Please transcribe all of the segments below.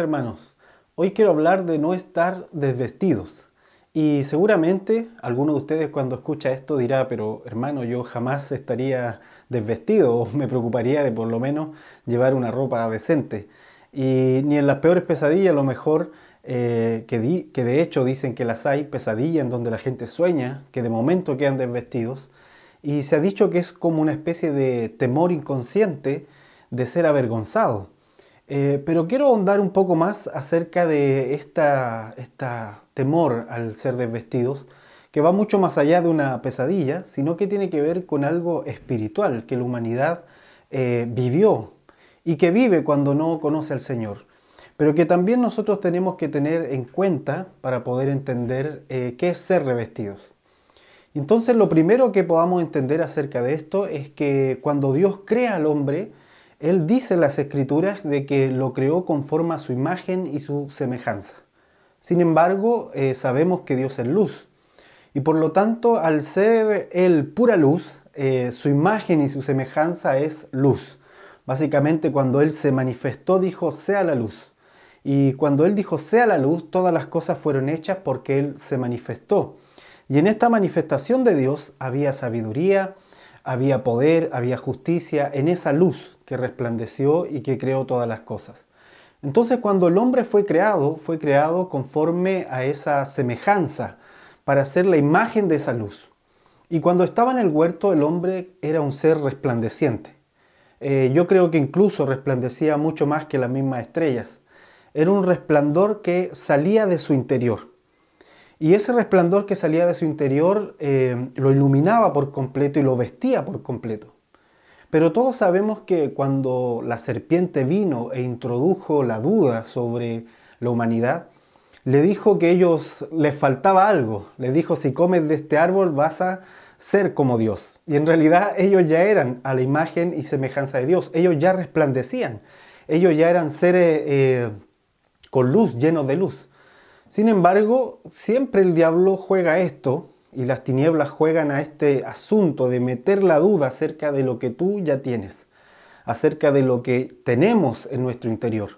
hermanos, hoy quiero hablar de no estar desvestidos. Y seguramente alguno de ustedes cuando escucha esto dirá, pero hermano, yo jamás estaría desvestido o me preocuparía de por lo menos llevar una ropa decente. Y ni en las peores pesadillas, a lo mejor, que de hecho dicen que las hay, pesadillas en donde la gente sueña, que de momento quedan desvestidos. Y se ha dicho que es como una especie de temor inconsciente de ser avergonzado. Pero quiero ahondar un poco más acerca de esta temor al ser desvestidos, que va mucho más allá de una pesadilla, sino que tiene que ver con algo espiritual que la humanidad vivió y que vive cuando no conoce al Señor. Pero que también nosotros tenemos que tener en cuenta para poder entender qué es ser revestidos. Entonces, lo primero que podamos entender acerca de esto es que cuando Dios crea al hombre, Él dice en las Escrituras de que lo creó conforme a su imagen y su semejanza. Sin embargo, sabemos que Dios es luz. Y por lo tanto, al ser Él pura luz, su imagen y su semejanza es luz. Básicamente, cuando Él se manifestó, dijo, sea la luz. Y cuando Él dijo, sea la luz, todas las cosas fueron hechas porque Él se manifestó. Y en esta manifestación de Dios había sabiduría, había poder, había justicia, en esa luz que resplandeció y que creó todas las cosas. Entonces, cuando el hombre fue creado conforme a esa semejanza, para ser la imagen de esa luz. Y cuando estaba en el huerto, el hombre era un ser resplandeciente. Yo creo que incluso resplandecía mucho más que las mismas estrellas. Era un resplandor que salía de su interior. Y ese resplandor que salía de su interior lo iluminaba por completo y lo vestía por completo. Pero todos sabemos que cuando la serpiente vino e introdujo la duda sobre la humanidad, le dijo que a ellos les faltaba algo. Le dijo, si comes de este árbol vas a ser como Dios. Y en realidad ellos ya eran a la imagen y semejanza de Dios. Ellos ya resplandecían. Ellos ya eran seres con luz, llenos de luz. Sin embargo, siempre el diablo juega esto y las tinieblas juegan a este asunto de meter la duda acerca de lo que tú ya tienes, acerca de lo que tenemos en nuestro interior.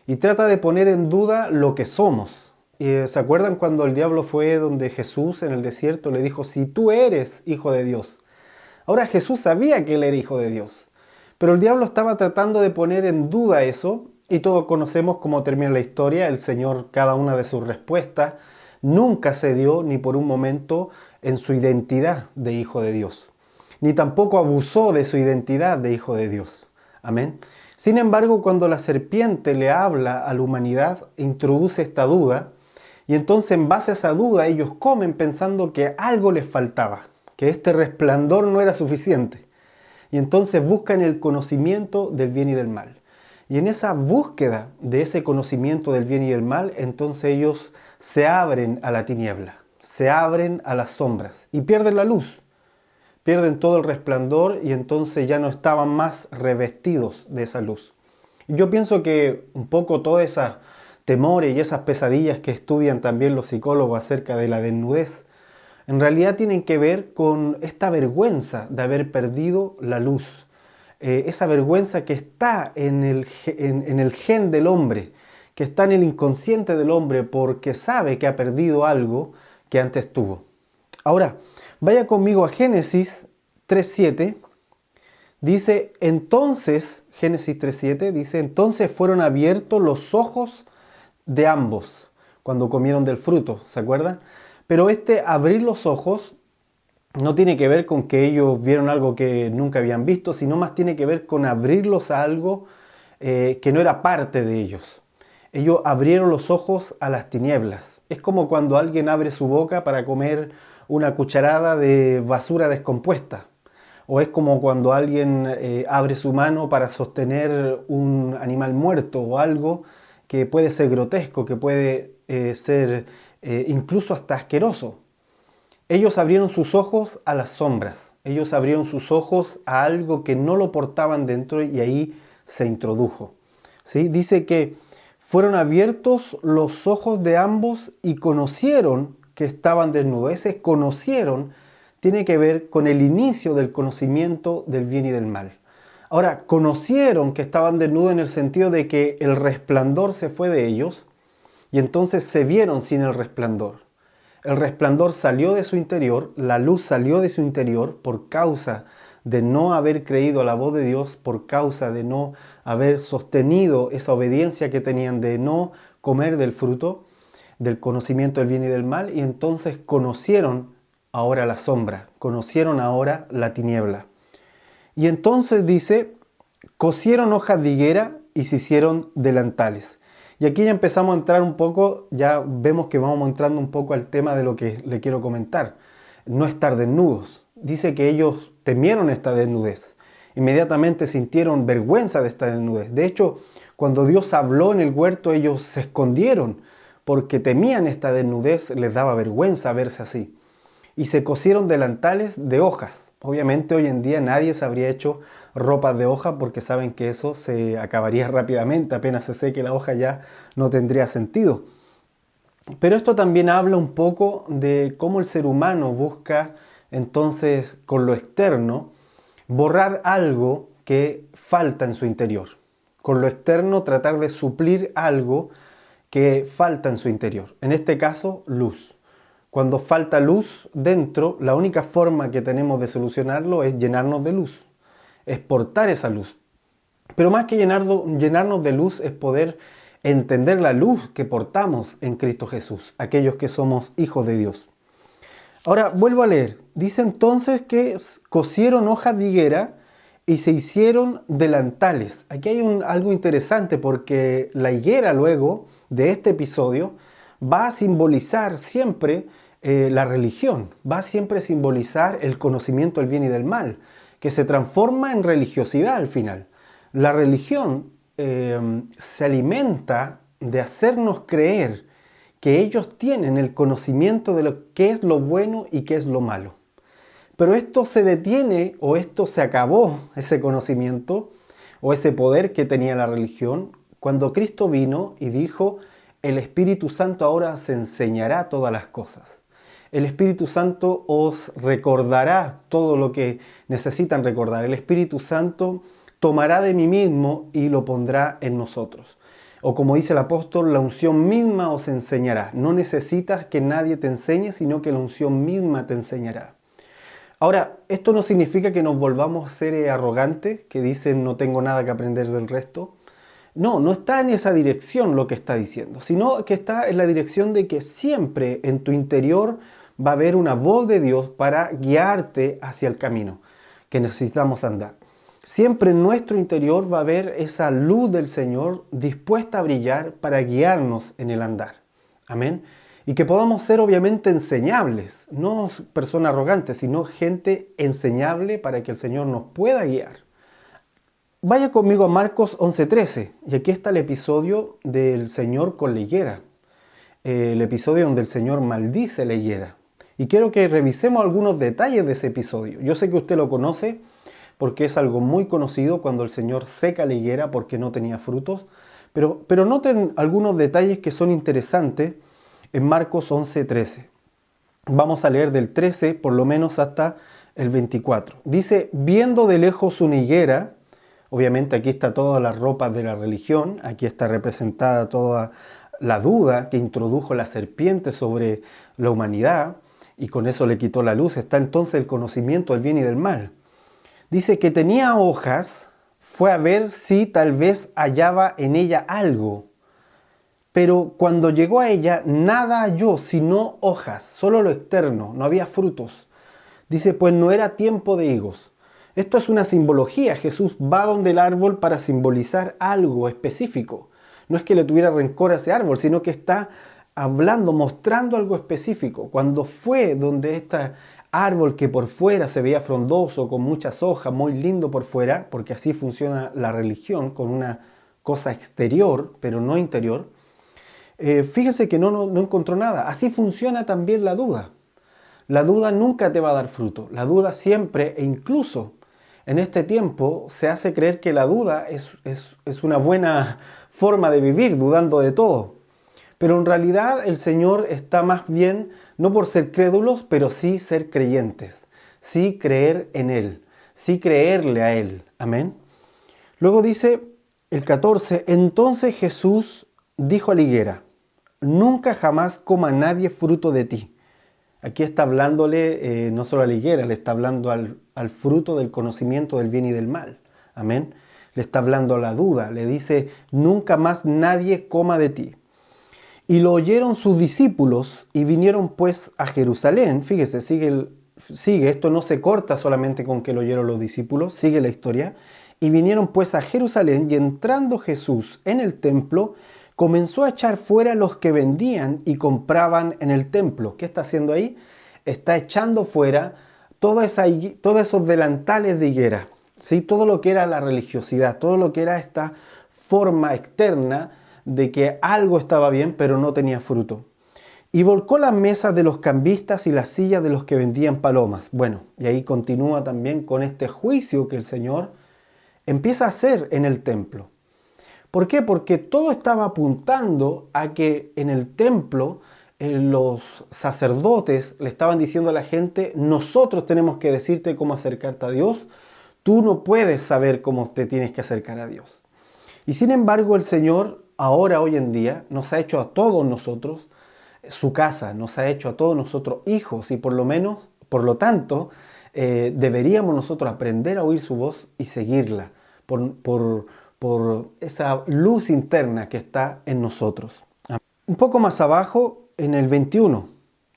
Y trata de poner en duda lo que somos. ¿Se acuerdan cuando el diablo fue donde Jesús en el desierto le dijo, si tú eres hijo de Dios? Ahora Jesús sabía que él era hijo de Dios, pero el diablo estaba tratando de poner en duda eso. Y todos conocemos cómo termina la historia. El Señor, cada una de sus respuestas, nunca cedió ni por un momento en su identidad de hijo de Dios. Ni tampoco abusó de su identidad de hijo de Dios. Amén. Sin embargo, cuando la serpiente le habla a la humanidad, introduce esta duda. Y entonces en base a esa duda ellos comen pensando que algo les faltaba. Que este resplandor no era suficiente. Y entonces buscan el conocimiento del bien y del mal. Y en esa búsqueda de ese conocimiento del bien y del mal, entonces ellos se abren a la tiniebla, se abren a las sombras y pierden la luz, pierden todo el resplandor y entonces ya no estaban más revestidos de esa luz. Y yo pienso que un poco todos esos temores y esas pesadillas que estudian también los psicólogos acerca de la desnudez, en realidad tienen que ver con esta vergüenza de haber perdido la luz. Esa vergüenza que está en el gen del hombre, que está en el inconsciente del hombre porque sabe que ha perdido algo que antes tuvo. Ahora, vaya conmigo a Génesis 3.7. Dice, entonces, Génesis 3.7 dice, entonces fueron abiertos los ojos de ambos cuando comieron del fruto, ¿se acuerdan? Pero este abrir los ojos no tiene que ver con que ellos vieron algo que nunca habían visto, sino más tiene que ver con abrirlos a algo que no era parte de ellos. Ellos abrieron los ojos a las tinieblas. Es como cuando alguien abre su boca para comer una cucharada de basura descompuesta. O es como cuando alguien abre su mano para sostener un animal muerto o algo que puede ser grotesco, que puede ser incluso hasta asqueroso. Ellos abrieron sus ojos a las sombras, ellos abrieron sus ojos a algo que no lo portaban dentro y ahí se introdujo. ¿Sí? Dice que fueron abiertos los ojos de ambos y conocieron que estaban desnudos. Ese conocieron tiene que ver con el inicio del conocimiento del bien y del mal. Ahora, conocieron que estaban desnudos en el sentido de que el resplandor se fue de ellos y entonces se vieron sin el resplandor. El resplandor salió de su interior, la luz salió de su interior por causa de no haber creído a la voz de Dios, por causa de no haber sostenido esa obediencia que tenían de no comer del fruto del conocimiento del bien y del mal, y entonces conocieron ahora la sombra, conocieron ahora la tiniebla. Y entonces dice, cosieron hojas de higuera y se hicieron delantales. Y aquí ya empezamos a entrar un poco, ya vemos que vamos entrando un poco al tema de lo que le quiero comentar. No estar desnudos. Dice que ellos temieron esta desnudez. Inmediatamente sintieron vergüenza de esta desnudez. De hecho, cuando Dios habló en el huerto, ellos se escondieron porque temían esta desnudez, les daba vergüenza verse así. Y se cosieron delantales de hojas. Obviamente hoy en día nadie se habría hecho ropas de hoja porque saben que eso se acabaría rápidamente, apenas se seque la hoja ya no tendría sentido. Pero esto también habla un poco de cómo el ser humano busca entonces con lo externo borrar algo que falta en su interior. Con lo externo tratar de suplir algo que falta en su interior. En este caso, luz. Cuando falta luz dentro, la única forma que tenemos de solucionarlo es llenarnos de luz, es portar esa luz. Pero más que llenarnos de luz es poder entender la luz que portamos en Cristo Jesús, aquellos que somos hijos de Dios. Ahora vuelvo a leer. Dice entonces que cosieron hojas de higuera y se hicieron delantales. Aquí hay algo interesante porque la higuera luego de este episodio va a simbolizar siempre la religión, va a siempre simbolizar el conocimiento del bien y del mal, que se transforma en religiosidad al final. La religión se alimenta de hacernos creer que ellos tienen el conocimiento de lo que es lo bueno y qué es lo malo. Pero esto se detiene o esto se acabó, ese conocimiento o ese poder que tenía la religión, cuando Cristo vino y dijo, el Espíritu Santo ahora os enseñará todas las cosas. El Espíritu Santo os recordará todo lo que necesitan recordar. El Espíritu Santo tomará de mí mismo y lo pondrá en nosotros. O como dice el apóstol, la unción misma os enseñará. No necesitas que nadie te enseñe, sino que la unción misma te enseñará. Ahora, esto no significa que nos volvamos a ser arrogantes, que dicen no tengo nada que aprender del resto. No, no está en esa dirección lo que está diciendo, sino que está en la dirección de que siempre en tu interior va a haber una voz de Dios para guiarte hacia el camino que necesitamos andar. Siempre en nuestro interior va a haber esa luz del Señor dispuesta a brillar para guiarnos en el andar. Amén. Y que podamos ser obviamente enseñables, no personas arrogantes, sino gente enseñable para que el Señor nos pueda guiar. Vaya conmigo a Marcos 11:13, y aquí está el episodio del Señor con la higuera, el episodio donde el Señor maldice la higuera. Y quiero que revisemos algunos detalles de ese episodio. Yo sé que usted lo conoce porque es algo muy conocido cuando el Señor seca la higuera porque no tenía frutos, pero noten algunos detalles que son interesantes en Marcos 11:13. Vamos a leer del 13 por lo menos hasta el 24. Dice, viendo de lejos una higuera, obviamente aquí está todas las ropas de la religión, aquí está representada toda la duda que introdujo la serpiente sobre la humanidad y con eso le quitó la luz. Está entonces el conocimiento del bien y del mal. Dice que tenía hojas, fue a ver si tal vez hallaba en ella algo. Pero cuando llegó a ella, nada halló sino hojas, solo lo externo, no había frutos. Dice, pues no era tiempo de higos. Esto es una simbología. Jesús va donde el árbol para simbolizar algo específico. No es que le tuviera rencor a ese árbol, sino que está hablando, mostrando algo específico. Cuando fue donde este árbol que por fuera se veía frondoso, con muchas hojas, muy lindo por fuera, porque así funciona la religión, con una cosa exterior, pero no interior, fíjese que no encontró nada. Así funciona también la duda. La duda nunca te va a dar fruto. La duda siempre, e incluso en este tiempo, se hace creer que la duda es una buena forma de vivir, dudando de todo. Pero en realidad el Señor está más bien, no por ser crédulos, pero sí ser creyentes. Sí creer en Él. Sí creerle a Él. Amén. Luego dice el 14, entonces Jesús dijo a la higuera, nunca jamás coma nadie fruto de ti. Aquí está hablándole no solo a la higuera, le está hablando al fruto del conocimiento del bien y del mal. Amén. Le está hablando a la duda, le dice, nunca más nadie coma de ti. Y lo oyeron sus discípulos y vinieron pues a Jerusalén. Fíjese, sigue, esto no se corta solamente con que lo oyeron los discípulos, sigue la historia. Y vinieron pues a Jerusalén y entrando Jesús en el templo, comenzó a echar fuera los que vendían y compraban en el templo. ¿Qué está haciendo ahí? Está echando fuera todos esos delantales de higuera, ¿sí? Todo lo que era la religiosidad, todo lo que era esta forma externa de que algo estaba bien pero no tenía fruto. Y volcó las mesas de los cambistas y las sillas de los que vendían palomas. Bueno, y ahí continúa también con este juicio que el Señor empieza a hacer en el templo. ¿Por qué? Porque todo estaba apuntando a que en el templo los sacerdotes le estaban diciendo a la gente, nosotros tenemos que decirte cómo acercarte a Dios, tú no puedes saber cómo te tienes que acercar a Dios. Y sin embargo el Señor ahora, hoy en día, nos ha hecho a todos nosotros su casa, nos ha hecho a todos nosotros hijos y por lo tanto, deberíamos nosotros aprender a oír su voz y seguirla por esa luz interna que está en nosotros. Un poco más abajo, en el 21,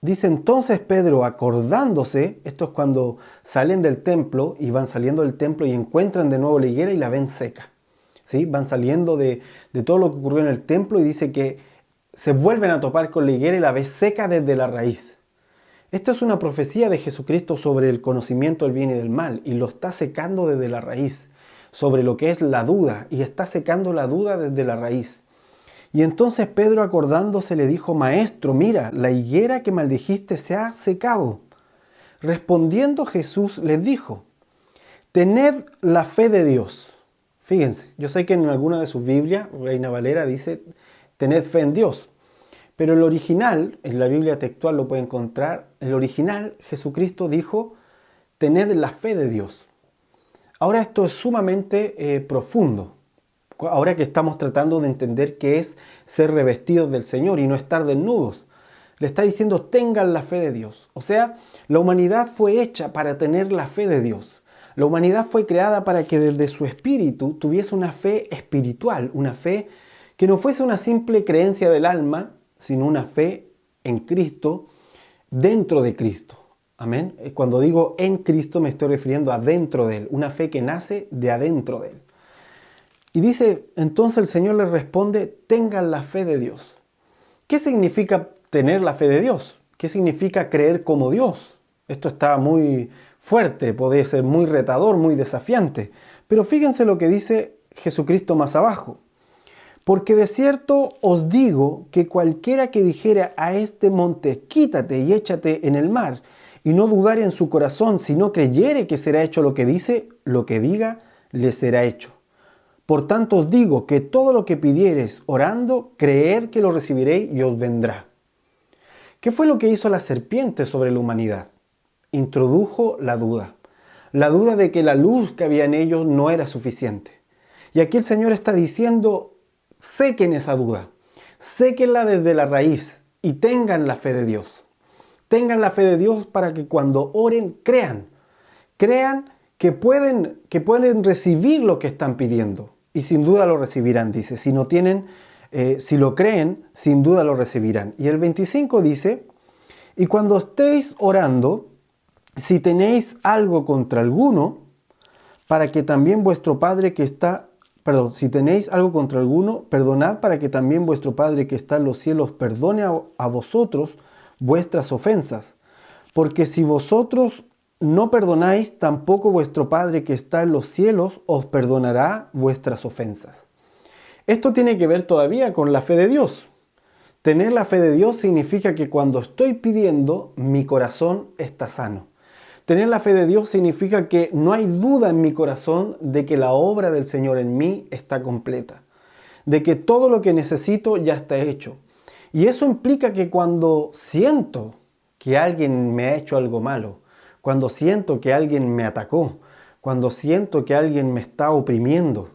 dice entonces Pedro acordándose, esto es cuando salen del templo y van saliendo del templo y encuentran de nuevo la higuera y la ven seca. ¿Sí? Van saliendo de todo lo que ocurrió en el templo y dice que se vuelven a topar con la higuera y la ven seca desde la raíz. Esto es una profecía de Jesucristo sobre el conocimiento del bien y del mal y lo está secando desde la raíz, sobre lo que es la duda y está secando la duda desde la raíz. Y entonces Pedro acordándose le dijo, Maestro, mira, la higuera que maldijiste se ha secado. Respondiendo Jesús les dijo, tened la fe de Dios. Fíjense, yo sé que en alguna de sus Biblias, Reina Valera dice, tened fe en Dios. Pero el original, en la Biblia textual lo puede encontrar, el original Jesucristo dijo, tened la fe de Dios. Ahora esto es sumamente profundo. Ahora que estamos tratando de entender qué es ser revestidos del Señor y no estar desnudos. Le está diciendo, tengan la fe de Dios. O sea, la humanidad fue hecha para tener la fe de Dios. La humanidad fue creada para que desde su espíritu tuviese una fe espiritual, una fe que no fuese una simple creencia del alma, sino una fe en Cristo, dentro de Cristo. Amén. Cuando digo en Cristo me estoy refiriendo a dentro de Él, una fe que nace de adentro de Él. Y dice, entonces el Señor le responde, tengan la fe de Dios. ¿Qué significa tener la fe de Dios? ¿Qué significa creer como Dios? Esto está muy fuerte, puede ser muy retador, muy desafiante. Pero fíjense lo que dice Jesucristo más abajo. Porque de cierto os digo que cualquiera que dijera a este monte, quítate y échate en el mar, y no dudare en su corazón, sino creyere que será hecho lo que dice, lo que diga, le será hecho. Por tanto os digo que todo lo que pidiereis orando, creed que lo recibiréis y os vendrá. ¿Qué fue lo que hizo la serpiente sobre la humanidad? Introdujo la duda de que la luz que había en ellos no era suficiente. Y aquí el Señor está diciendo, sequen esa duda, séquenla desde la raíz y tengan la fe de Dios. Tengan la fe de Dios para que cuando oren crean que pueden recibir lo que están pidiendo. Y sin duda lo recibirán, dice. Si lo creen, sin duda lo recibirán. Y el 25 dice, y cuando estéis orando, si tenéis algo contra alguno, para que también vuestro Padre que está, si tenéis algo contra alguno, perdonad para que también vuestro Padre que está en los cielos perdone a vosotros vuestras ofensas. Porque si vosotros no perdonáis, tampoco vuestro Padre que está en los cielos os perdonará vuestras ofensas. Esto tiene que ver todavía con la fe de Dios. Tener la fe de Dios significa que cuando estoy pidiendo, mi corazón está sano. Tener la fe de Dios significa que no hay duda en mi corazón de que la obra del Señor en mí está completa. De que todo lo que necesito ya está hecho. Y eso implica que cuando siento que alguien me ha hecho algo malo, cuando siento que alguien me atacó, cuando siento que alguien me está oprimiendo,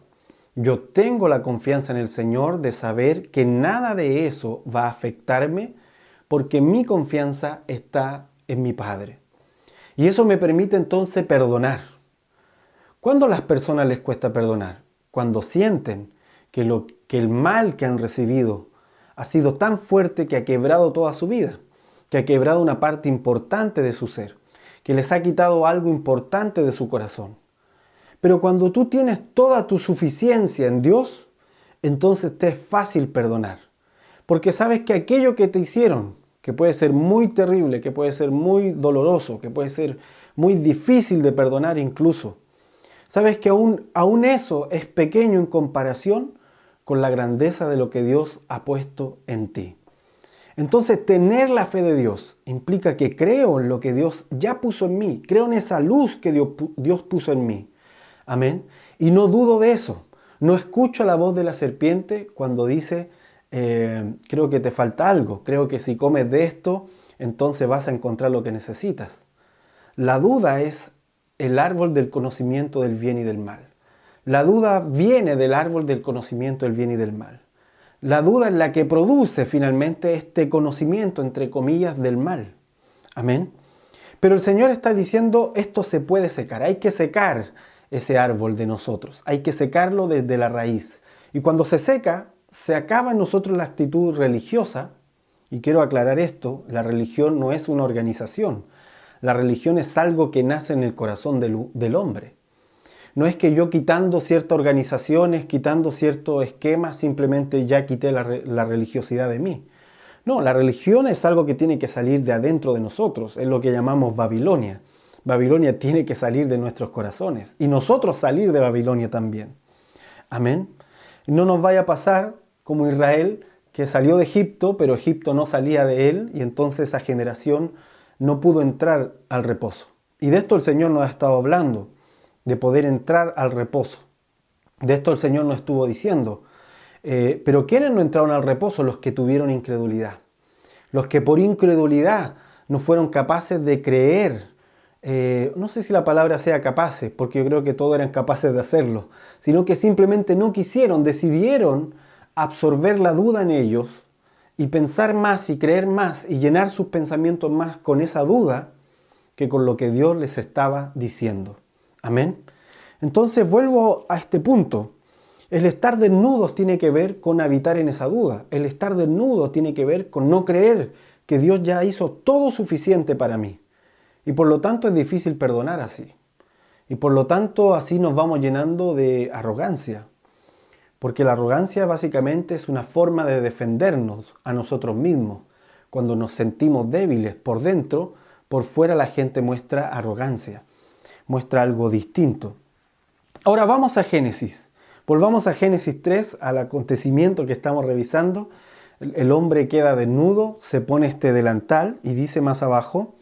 Yo tengo la confianza en el Señor de saber que nada de eso va a afectarme porque mi confianza está en mi Padre. Y eso me permite entonces perdonar. ¿Cuándo a las personas les cuesta perdonar? Cuando sienten que el mal que han recibido ha sido tan fuerte que ha quebrado toda su vida, que ha quebrado una parte importante de su ser, que les ha quitado algo importante de su corazón. Pero cuando tú tienes toda tu suficiencia en Dios, entonces te es fácil perdonar. Porque sabes que aquello que te hicieron, que puede ser muy terrible, que puede ser muy doloroso, que puede ser muy difícil de perdonar incluso, sabes que aún eso es pequeño en comparación con la grandeza de lo que Dios ha puesto en ti. Entonces, tener la fe de Dios implica que creo en lo que Dios ya puso en mí, creo en esa luz que Dios puso en mí. Amén. Y no dudo de eso. No escucho la voz de la serpiente cuando dice, creo que te falta algo, creo que si comes de esto, entonces vas a encontrar lo que necesitas. La duda es el árbol del conocimiento del bien y del mal. La duda viene del árbol del conocimiento del bien y del mal. La duda es la que produce finalmente este conocimiento, entre comillas, del mal. Amén. Pero el Señor está diciendo, esto se puede secar, hay que secar ese árbol de nosotros, hay que secarlo desde la raíz. Y cuando se seca, se acaba en nosotros la actitud religiosa. Y quiero aclarar esto, la religión no es una organización. La religión es algo que nace en el corazón del hombre. No es que yo quitando ciertas organizaciones, quitando ciertos esquemas, simplemente ya quité la religiosidad de mí. No, la religión es algo que tiene que salir de adentro de nosotros, es lo que llamamos Babilonia. Babilonia tiene que salir de nuestros corazones y nosotros salir de Babilonia también. Amén. No nos vaya a pasar como Israel, que salió de Egipto, pero Egipto no salía de él y entonces esa generación no pudo entrar al reposo. Y de esto el Señor nos ha estado hablando, de poder entrar al reposo. De esto el Señor nos estuvo diciendo. Pero ¿quiénes no entraron al reposo? Los que tuvieron incredulidad. Los que por incredulidad no fueron capaces de creer. No sé si la palabra sea capaces, porque yo creo que todos eran capaces de hacerlo, sino que simplemente no quisieron, decidieron absorber la duda en ellos y pensar más y creer más y llenar sus pensamientos más con esa duda que con lo que Dios les estaba diciendo. Amén. Entonces vuelvo a este punto. El estar desnudos tiene que ver con habitar en esa duda. El estar desnudo tiene que ver con no creer que Dios ya hizo todo suficiente para mí. Y por lo tanto es difícil perdonar así. Y por lo tanto así nos vamos llenando de arrogancia. Porque la arrogancia básicamente es una forma de defendernos a nosotros mismos. Cuando nos sentimos débiles por dentro, por fuera la gente muestra arrogancia, muestra algo distinto. Ahora vamos a Génesis. Volvamos a Génesis 3, al acontecimiento que estamos revisando. El hombre queda desnudo, se pone este delantal y dice más abajo,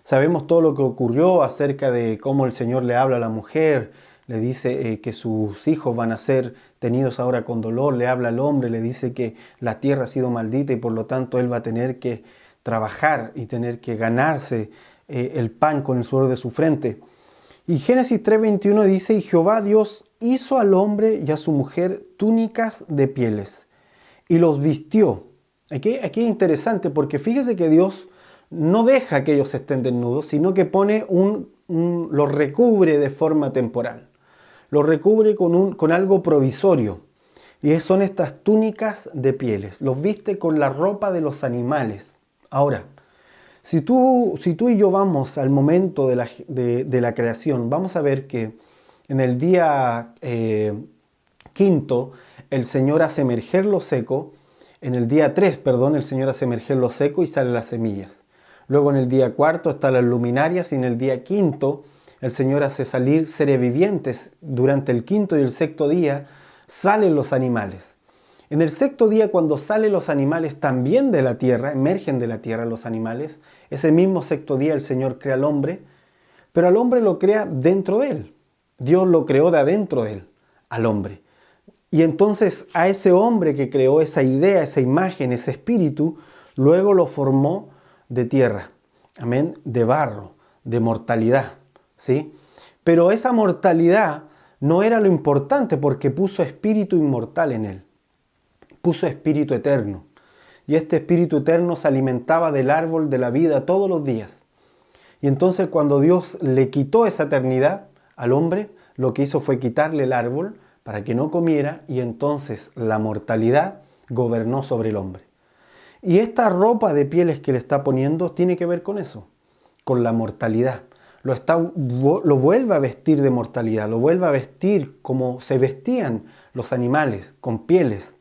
sabemos todo lo que ocurrió acerca de cómo el Señor le habla a la mujer, le dice que sus hijos van a ser tenidos ahora con dolor, le habla al hombre, le dice que la tierra ha sido maldita y por lo tanto él va a tener que trabajar y tener que ganarse el pan con el sudor de su frente. Y Génesis 3:21 dice, y Jehová Dios hizo al hombre y a su mujer túnicas de pieles y los vistió. Aquí es interesante porque fíjese que Dios no deja que ellos estén desnudos, sino que pone los recubre de forma temporal. Los recubre con algo provisorio. Y son estas túnicas de pieles. Los viste con la ropa de los animales. Ahora, si tú y yo vamos al momento de la creación, vamos a ver que en el día quinto el Señor hace emerger lo seco. En el día 3, el Señor hace emerger lo seco y salen las semillas. Luego en el día 4 están las luminarias y en el día 5 el Señor hace salir seres vivientes. Durante el 5º y el 6º día salen los animales. En el 6º día, cuando salen los animales también de la tierra, emergen de la tierra los animales, ese mismo 6º día el Señor crea al hombre, pero al hombre lo crea dentro de él. Dios lo creó de adentro de él, al hombre. Y entonces a ese hombre que creó esa idea, esa imagen, ese espíritu, luego lo formó de tierra, amén, de barro, de mortalidad, ¿sí? Pero esa mortalidad no era lo importante porque puso espíritu inmortal en él, puso espíritu eterno. Y este espíritu eterno se alimentaba del árbol de la vida todos los días. Y entonces cuando Dios le quitó esa eternidad al hombre, lo que hizo fue quitarle el árbol para que no comiera, y entonces la mortalidad gobernó sobre el hombre. Y esta ropa de pieles que le está poniendo tiene que ver con eso, con la mortalidad. Lo vuelve a vestir de mortalidad, lo vuelve a vestir como se vestían los animales, con pieles.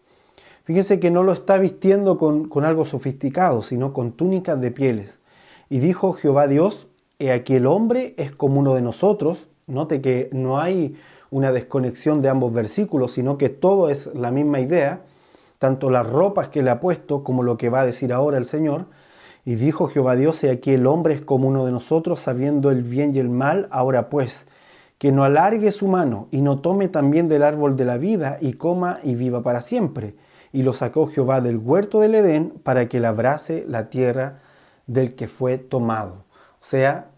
Fíjense que no lo está vistiendo con algo sofisticado, sino con túnicas de pieles. Y dijo Jehová Dios: he aquí el hombre es como uno de nosotros. Note que no hay una desconexión de ambos versículos, sino que todo es la misma idea, tanto las ropas que le ha puesto como lo que va a decir ahora el Señor. Y dijo Jehová Dios: he aquí el hombre es como uno de nosotros, sabiendo el bien y el mal. Ahora pues, que no alargue su mano y no tome también del árbol de la vida y coma y viva para siempre. Y lo sacó Jehová del huerto del Edén para que labrase la tierra del que fue tomado. O sea,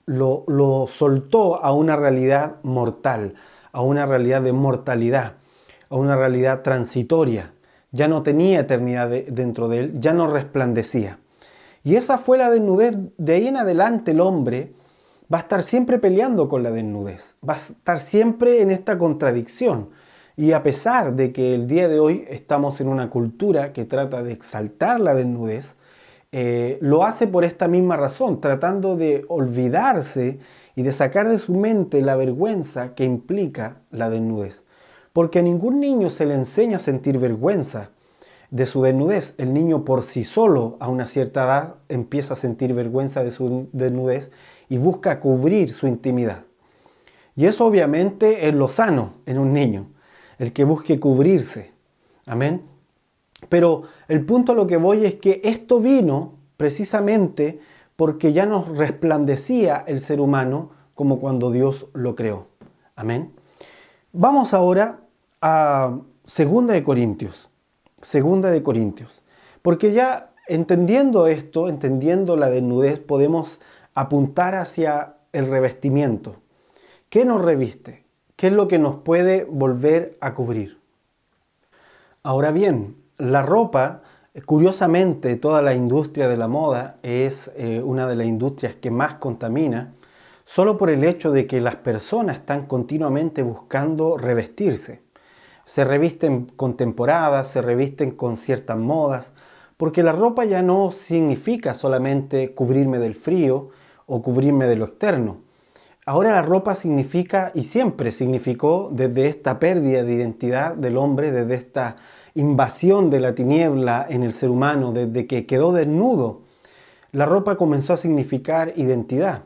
lo soltó a una realidad mortal, a una realidad de mortalidad, a una realidad transitoria. Ya no tenía eternidad dentro de él, ya no resplandecía. Y esa fue la desnudez. De ahí en adelante el hombre va a estar siempre peleando con la desnudez, va a estar siempre en esta contradicción. Y a pesar de que el día de hoy estamos en una cultura que trata de exaltar la desnudez, lo hace por esta misma razón, tratando de olvidarse y de sacar de su mente la vergüenza que implica la desnudez. Porque a ningún niño se le enseña a sentir vergüenza de su desnudez. El niño por sí solo a una cierta edad empieza a sentir vergüenza de su desnudez y busca cubrir su intimidad. Y eso obviamente es lo sano en un niño, el que busque cubrirse. Amén. Pero el punto a lo que voy es que esto vino precisamente porque ya no resplandecía el ser humano como cuando Dios lo creó. Amén. Vamos ahora a 2 de Corintios. 2 de Corintios. Porque ya entendiendo esto, entendiendo la desnudez, podemos apuntar hacia el revestimiento. ¿Qué nos reviste? ¿Qué es lo que nos puede volver a cubrir? Ahora bien, la ropa, curiosamente, toda la industria de la moda es una de las industrias que más contamina, solo por el hecho de que las personas están continuamente buscando revestirse. Se revisten con temporadas, se revisten con ciertas modas, porque la ropa ya no significa solamente cubrirme del frío o cubrirme de lo externo. Ahora la ropa significa, y siempre significó, desde esta pérdida de identidad del hombre, desde esta invasión de la tiniebla en el ser humano, desde que quedó desnudo, la ropa comenzó a significar identidad.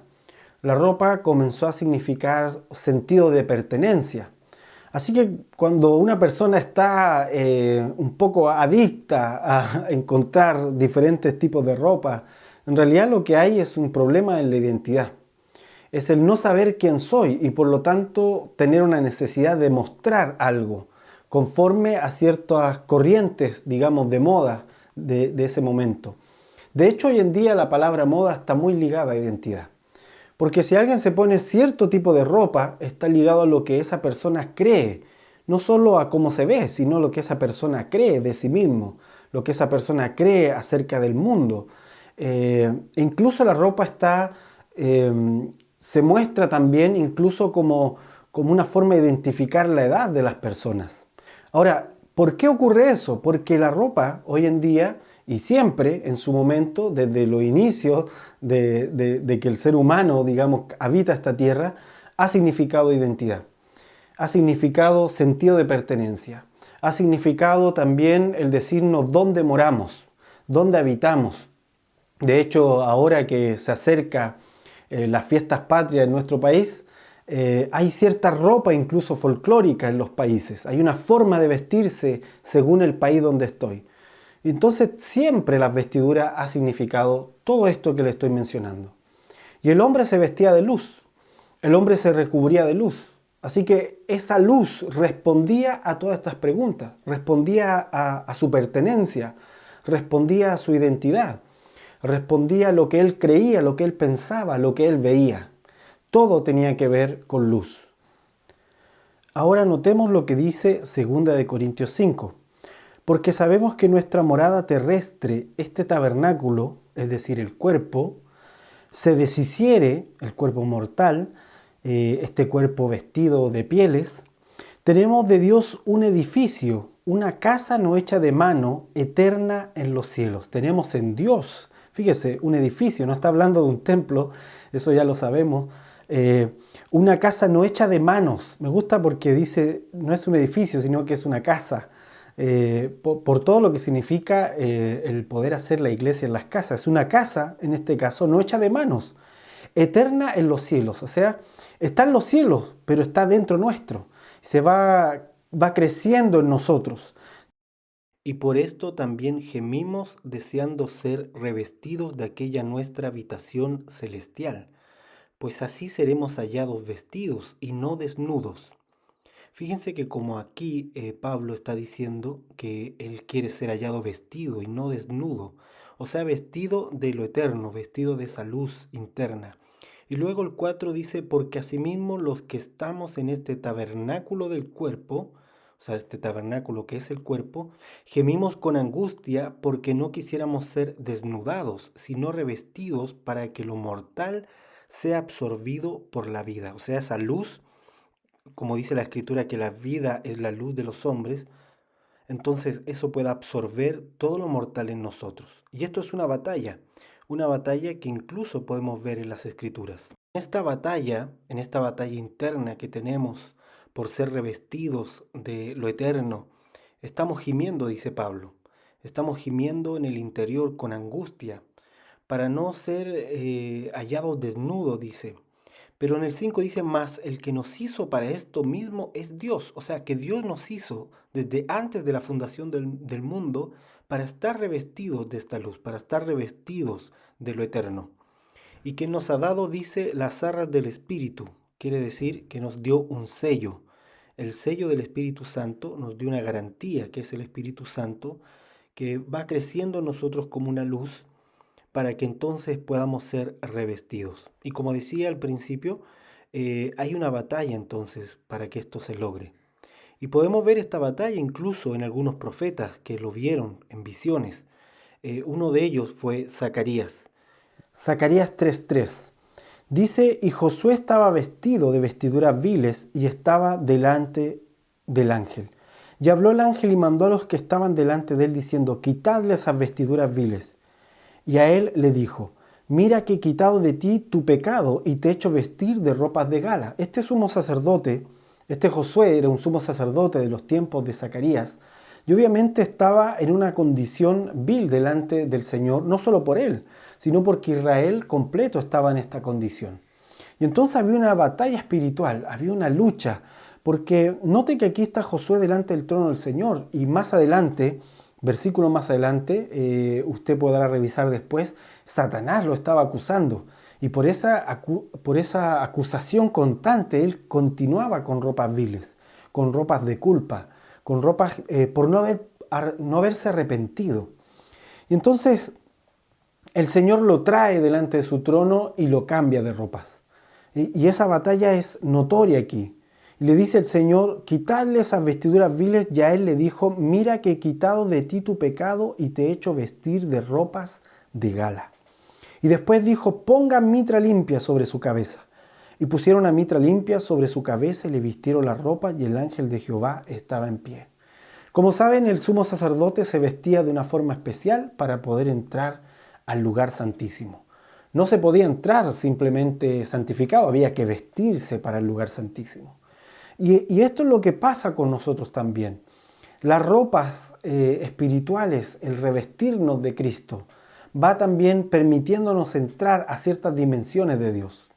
La ropa comenzó a significar sentido de pertenencia. Así que cuando una persona está un poco adicta a encontrar diferentes tipos de ropa, en realidad lo que hay es un problema en la identidad. Es el no saber quién soy y por lo tanto tener una necesidad de mostrar algo conforme a ciertas corrientes, digamos, de moda de ese momento. De hecho, hoy en día la palabra moda está muy ligada a identidad. Porque si alguien se pone cierto tipo de ropa, está ligado a lo que esa persona cree. No solo a cómo se ve, sino lo que esa persona cree de sí mismo, lo que esa persona cree acerca del mundo. Incluso la ropa se muestra también incluso como una forma de identificar la edad de las personas. Ahora, ¿por qué ocurre eso? Porque la ropa hoy en día y siempre en su momento, desde los inicios de que el ser humano, digamos, habita esta tierra, ha significado identidad, ha significado sentido de pertenencia, ha significado también el decirnos dónde moramos, dónde habitamos. De hecho, ahora que se acerca las fiestas patrias en nuestro país, hay cierta ropa incluso folclórica en los países. Hay una forma de vestirse según el país donde estoy. Entonces siempre la vestidura ha significado todo esto que le estoy mencionando. Y el hombre se vestía de luz, el hombre se recubría de luz. Así que esa luz respondía a todas estas preguntas, respondía a su pertenencia, respondía a su identidad, respondía a lo que él creía, lo que él pensaba, lo que él veía. Todo tenía que ver con luz. Ahora notemos lo que dice 2 Corintios 5. Porque sabemos que nuestra morada terrestre, este tabernáculo, es decir, el cuerpo, se deshiciere, el cuerpo mortal, este cuerpo vestido de pieles, tenemos de Dios un edificio, una casa no hecha de mano, eterna en los cielos. Tenemos en Dios, fíjese, un edificio, no está hablando de un templo, eso ya lo sabemos. Una casa no hecha de manos. Me gusta porque dice, no es un edificio, sino que es una casa. Por todo lo que significa el poder hacer la iglesia en las casas. Es una casa, en este caso, no hecha de manos, eterna en los cielos. O sea, está en los cielos, pero está dentro nuestro. Va creciendo en nosotros. Y por esto también gemimos deseando ser revestidos de aquella nuestra habitación celestial, pues así seremos hallados vestidos y no desnudos. Fíjense que como aquí Pablo está diciendo que él quiere ser hallado vestido y no desnudo, o sea, vestido de lo eterno, vestido de esa luz interna. Y luego el 4 dice, porque asimismo los que estamos en este tabernáculo del cuerpo, o sea, este tabernáculo que es el cuerpo, gemimos con angustia porque no quisiéramos ser desnudados, sino revestidos para que lo mortal sea absorbido por la vida. O sea, esa luz, como dice la escritura, que la vida es la luz de los hombres, entonces eso puede absorber todo lo mortal en nosotros. Y esto es una batalla que incluso podemos ver en las escrituras. En esta batalla interna que tenemos por ser revestidos de lo eterno, estamos gimiendo, dice Pablo, estamos gimiendo en el interior con angustia para no ser hallados desnudos, dice. Pero en el 5 dice, más el que nos hizo para esto mismo es Dios. O sea, que Dios nos hizo desde antes de la fundación del mundo para estar revestidos de esta luz, para estar revestidos de lo eterno. Y que nos ha dado, dice, las arras del Espíritu. Quiere decir que nos dio un sello. El sello del Espíritu Santo nos dio una garantía, que es el Espíritu Santo, que va creciendo en nosotros como una luz para que entonces podamos ser revestidos. Y como decía al principio, hay una batalla entonces para que esto se logre. Y podemos ver esta batalla incluso en algunos profetas que lo vieron en visiones. Uno de ellos fue Zacarías. Zacarías 3:3. Dice, y Josué estaba vestido de vestiduras viles y estaba delante del ángel. Y habló el ángel y mandó a los que estaban delante de él diciendo, quitadle esas vestiduras viles. Y a él le dijo, mira que he quitado de ti tu pecado y te he hecho vestir de ropas de gala. Este sumo sacerdote, este Josué era un sumo sacerdote de los tiempos de Zacarías, y obviamente estaba en una condición vil delante del Señor, no solo por él, sino porque Israel completo estaba en esta condición. Y entonces había una batalla espiritual, había una lucha, porque note que aquí está Josué delante del trono del Señor, y más adelante, versículo más adelante, usted podrá revisar después, Satanás lo estaba acusando. Y por esa acusación constante, él continuaba con ropas viles, con ropas de culpa, con ropas por no haberse arrepentido. Y entonces el Señor lo trae delante de su trono y lo cambia de ropas. Y esa batalla es notoria aquí. Y le dice el Señor, quitadle esas vestiduras viles, y a él le dijo, mira que he quitado de ti tu pecado y te he hecho vestir de ropas de gala. Y después dijo, pongan mitra limpia sobre su cabeza. Y pusieron a mitra limpia sobre su cabeza y le vistieron la ropa, y el ángel de Jehová estaba en pie. Como saben, el sumo sacerdote se vestía de una forma especial para poder entrar al lugar santísimo. No se podía entrar simplemente santificado, había que vestirse para el lugar santísimo. Y esto es lo que pasa con nosotros también. Las ropas espirituales, el revestirnos de Cristo, va también permitiéndonos entrar a ciertas dimensiones de Dios.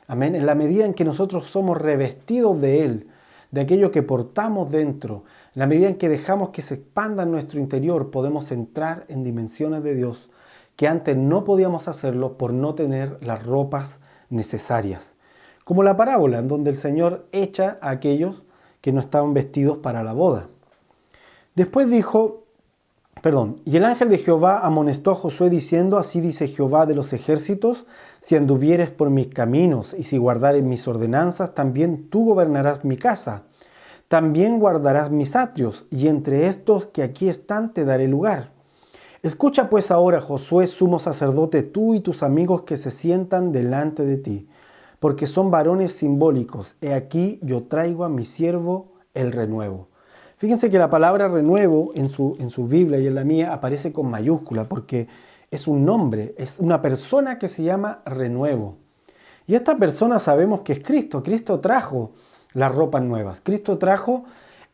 Amén. En la medida en que nosotros somos revestidos de Él, de aquello que portamos dentro, en la medida en que dejamos que se expanda en nuestro interior, podemos entrar en dimensiones de Dios que antes no podíamos hacerlo por no tener las ropas necesarias. Como la parábola en donde el Señor echa a aquellos que no estaban vestidos para la boda. Después dijo, y el ángel de Jehová amonestó a Josué diciendo, así dice Jehová de los ejércitos, si anduvieres por mis caminos y si guardares mis ordenanzas, también tú gobernarás mi casa. También guardarás mis atrios, y entre estos que aquí están te daré lugar. Escucha pues ahora, Josué, sumo sacerdote, tú y tus amigos que se sientan delante de ti, porque son varones simbólicos. He aquí yo traigo a mi siervo el renuevo. Fíjense que la palabra renuevo en su Biblia y en la mía aparece con mayúscula, porque es un nombre, es una persona que se llama renuevo. Y esta persona sabemos que es Cristo. Cristo trajo las ropas nuevas. Cristo trajo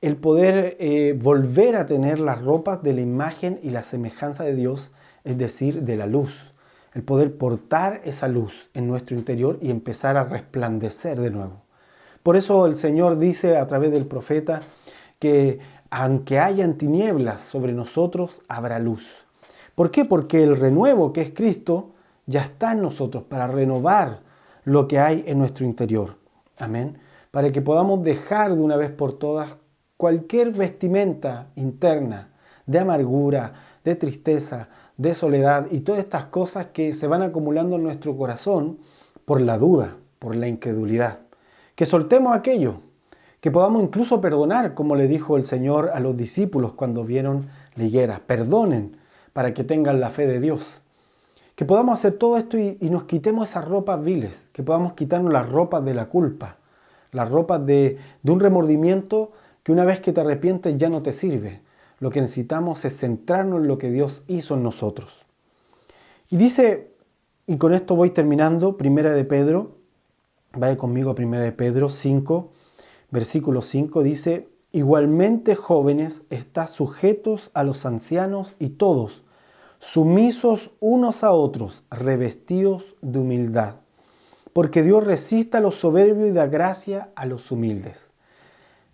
el poder volver a tener las ropas de la imagen y la semejanza de Dios, es decir, de la luz. El poder portar esa luz en nuestro interior y empezar a resplandecer de nuevo. Por eso el Señor dice a través del profeta que aunque hayan tinieblas sobre nosotros, habrá luz. ¿Por qué? Porque el renuevo que es Cristo ya está en nosotros para renovar lo que hay en nuestro interior. Amén. Para que podamos dejar de una vez por todas cualquier vestimenta interna de amargura, de tristeza, de soledad y todas estas cosas que se van acumulando en nuestro corazón por la duda, por la incredulidad. Que soltemos aquello, que podamos incluso perdonar, como le dijo el Señor a los discípulos cuando vieron la higuera. Perdonen para que tengan la fe de Dios. Que podamos hacer todo esto y nos quitemos esas ropas viles, que podamos quitarnos las ropas de la culpa, las ropas de un remordimiento que una vez que te arrepientes ya no te sirve. Lo que necesitamos es centrarnos en lo que Dios hizo en nosotros. Y dice, y con esto voy terminando, Primera de Pedro, vaya conmigo a Primera de Pedro 5, versículo 5, dice, igualmente jóvenes, estad sujetos a los ancianos y todos, sumisos unos a otros, revestidos de humildad. Porque Dios resiste a los soberbios y da gracia a los humildes.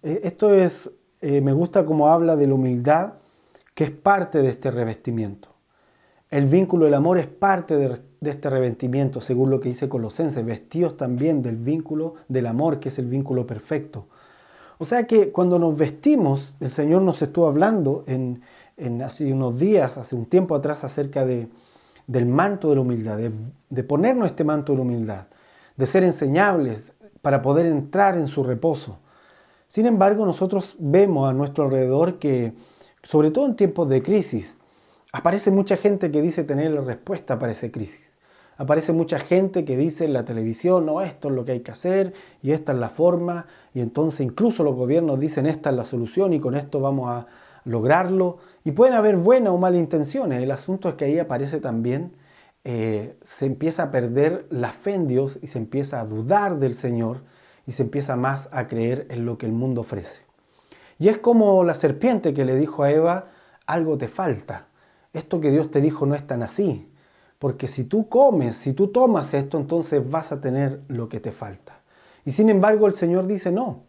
Esto es, me gusta cómo habla de la humildad, que es parte de este revestimiento. El vínculo del amor es parte de este revestimiento, según lo que dice Colosenses, vestidos también del vínculo del amor, que es el vínculo perfecto. O sea que cuando nos vestimos, el Señor nos estuvo hablando hace unos días, hace un tiempo atrás, acerca del manto de la humildad, de ponernos este manto de la humildad, de ser enseñables para poder entrar en su reposo. Sin embargo, nosotros vemos a nuestro alrededor que, sobre todo en tiempos de crisis, aparece mucha gente que dice tener la respuesta para esa crisis. Aparece mucha gente que dice en la televisión, no, esto es lo que hay que hacer y esta es la forma. Y entonces incluso los gobiernos dicen esta es la solución y con esto vamos a lograrlo. Y pueden haber buenas o malas intenciones. El asunto es que ahí aparece también, se empieza a perder la fe en Dios y se empieza a dudar del Señor y se empieza más a creer en lo que el mundo ofrece. Y es como la serpiente que le dijo a Eva, algo te falta. Esto que Dios te dijo no es tan así. Porque si tú comes, si tú tomas esto, entonces vas a tener lo que te falta. Y sin embargo el Señor dice, no,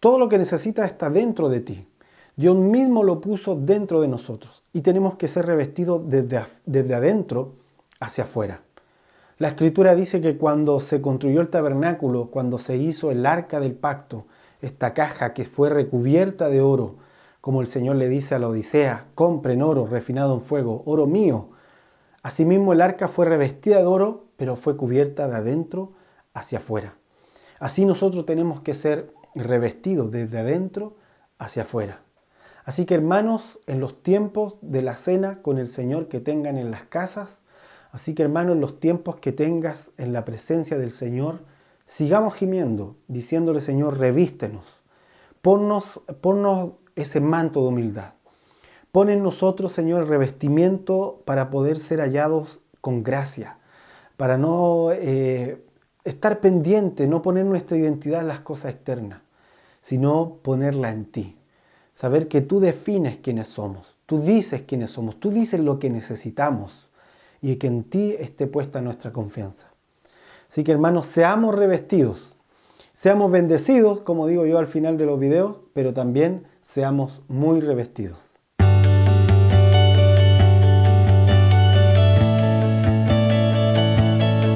todo lo que necesitas está dentro de ti. Dios mismo lo puso dentro de nosotros. Y tenemos que ser revestidos desde adentro hacia afuera. La Escritura dice que cuando se construyó el tabernáculo, cuando se hizo el arca del pacto, esta caja que fue recubierta de oro, como el Señor le dice a la Odisea, compren oro refinado en fuego, oro mío. Asimismo el arca fue revestida de oro, pero fue cubierta de adentro hacia afuera. Así nosotros tenemos que ser revestidos desde adentro hacia afuera. Así que hermanos, en los tiempos de la cena con el Señor que tengan en las casas, así que hermanos, en los tiempos que tengas en la presencia del Señor, sigamos gimiendo, diciéndole Señor, revístenos, ponnos ese manto de humildad. Pon en nosotros, Señor, el revestimiento para poder ser hallados con gracia, para no estar pendiente, no poner nuestra identidad en las cosas externas, sino ponerla en ti. Saber que tú defines quiénes somos, tú dices quiénes somos, tú dices lo que necesitamos y que en ti esté puesta nuestra confianza. Así que hermanos, seamos revestidos, seamos bendecidos, como digo yo al final de los videos, pero también seamos muy revestidos.